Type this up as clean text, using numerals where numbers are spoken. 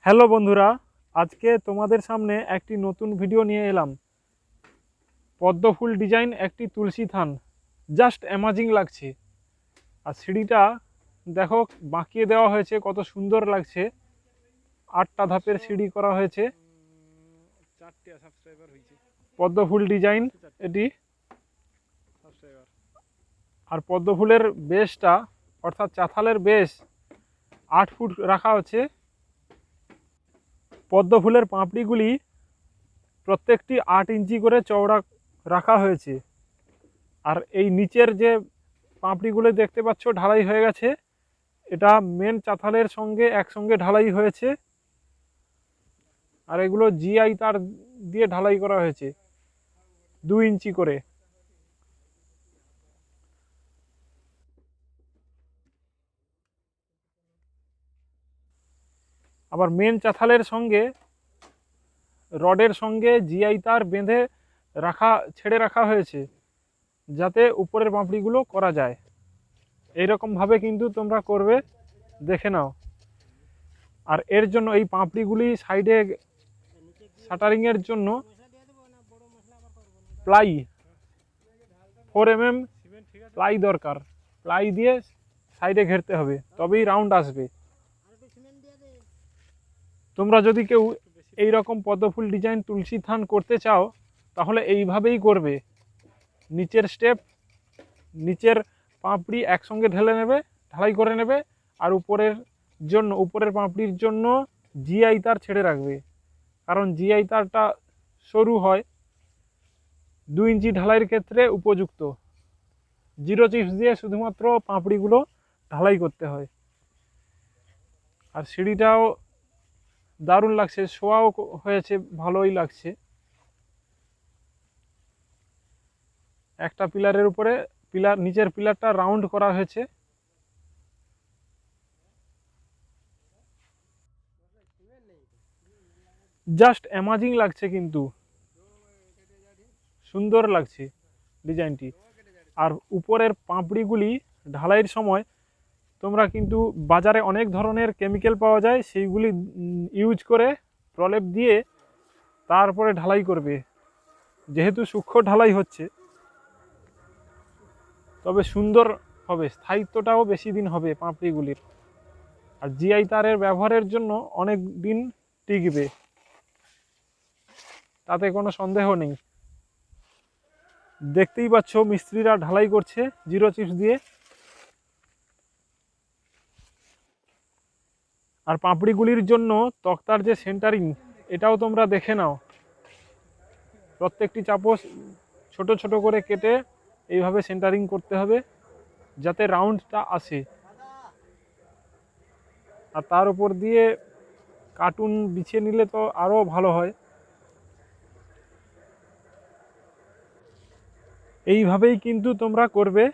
Hello বন্ধুরা, আজকে তোমাদের সামনে একটি নতুন ভিডিও নিয়ে এলাম। পদ্মফুল ডিজাইন একটি তুলসী থান, জাস্ট অ্যামাজিং লাগছে। আর সিঁড়িটা দেখো বাঁকিয়ে দেওয়া হয়েছে, কত সুন্দর লাগছে। 8টা ধাপের সিঁড়ি করা হয়েছে। পদ্মফুল ডিজাইন এটি। আর পদ্মফুলের বেসটা অর্থাৎ চাথালের বেস 8 ফুট রাখা হচ্ছে। পদ্মফুলের পাপড়িগুলি প্রত্যেকটি 8 ইঞ্চি করে চওড়া রাখা হয়েছে। আর এই নিচের যে পাপড়িগুলো দেখতে পাচ্ছ ঢালাই হয়ে গেছে, এটা মেন চাতালের সঙ্গে একসঙ্গে ঢালাই হয়েছে। আর এগুলো জিআই তার দিয়ে ঢালাই করা হয়েছে 2 ইঞ্চি করে। আবার মেন চাতালের সঙ্গে রডের সঙ্গে জিআই তার বেঁধে ছেড়ে রাখা হয়েছে, যাতে উপরের পাপড়িগুলো করা যায়। এইরকমভাবে কিন্তু তোমরা করবে, দেখে নাও। আর এর জন্য এই পাপড়িগুলি সাইডে শাটারিংয়ের জন্য প্লাই 4 mm প্লাই দরকার। প্লাই দিয়ে সাইডে ঘেরতে হবে, তবেই রাউন্ড আসবে। তোমরা যদি কেউ এই রকম পদ্মফুল ডিজাইন তুলসী থান করতে চাও, তাহলে এইভাবেই করবে। নিচের স্টেপ, নিচের পাপড়ি একসঙ্গে ঢালাই করে নেবে। আর উপরের পাপড়ির জন্য জিআই তার ছেড়ে রাখবে, কারণ জিআই তারটা সরু হয়, 2 ইঞ্চি ঢালাইয়ের ক্ষেত্রে উপযুক্ত। 0 চিপস দিয়ে শুধুমাত্র পাপড়িগুলো ঢালাই করতে হয়। আর সিঁড়িটাও দারুণ লাগছে, শোয়াও হয়েছে, ভালোই লাগছে। একটা পিলারের উপরে নিচের পিলারটা রাউন্ড করা হয়েছে। জাস্ট অ্যামাজিং লাগছে, কিন্তু সুন্দর লাগছে ডিজাইনটি। আর উপরের পাপড়িগুলি ঢালাইয়ের সময় তোমরা কিন্তু বাজারে অনেক ধরনের কেমিক্যাল পাওয়া যায়, সেইগুলি ইউজ করে প্রলেপ দিয়ে তারপরে ঢালাই করবে। যেহেতু সূক্ষ্ম ঢালাই হচ্ছে, তবে সুন্দর হবে, স্থায়িত্বটাও বেশি দিন হবে পাপড়িগুলির। আর জিআই তারের ব্যবহারের জন্য অনেক দিন টিকবে, তাতে কোনো সন্দেহ নেই। দেখতেই পাচ্ছ মিস্ত্রিরা ঢালাই করছে 0 চিপস দিয়ে। আর পাপড়িগুলির জন্য তক্তার যে সেন্টারিং, এটাও তোমরা দেখে নাও। প্রত্যেকটি চাপোষ ছোট ছোট করে কেটে এইভাবে সেন্টারিং করতে হবে, যাতে রাউন্ডটা আসে। আর তার উপর দিয়ে কার্টুন বিছিয়ে নিলে তো আরও ভালো হয়। এইভাবেই কিন্তু তোমরা করবে।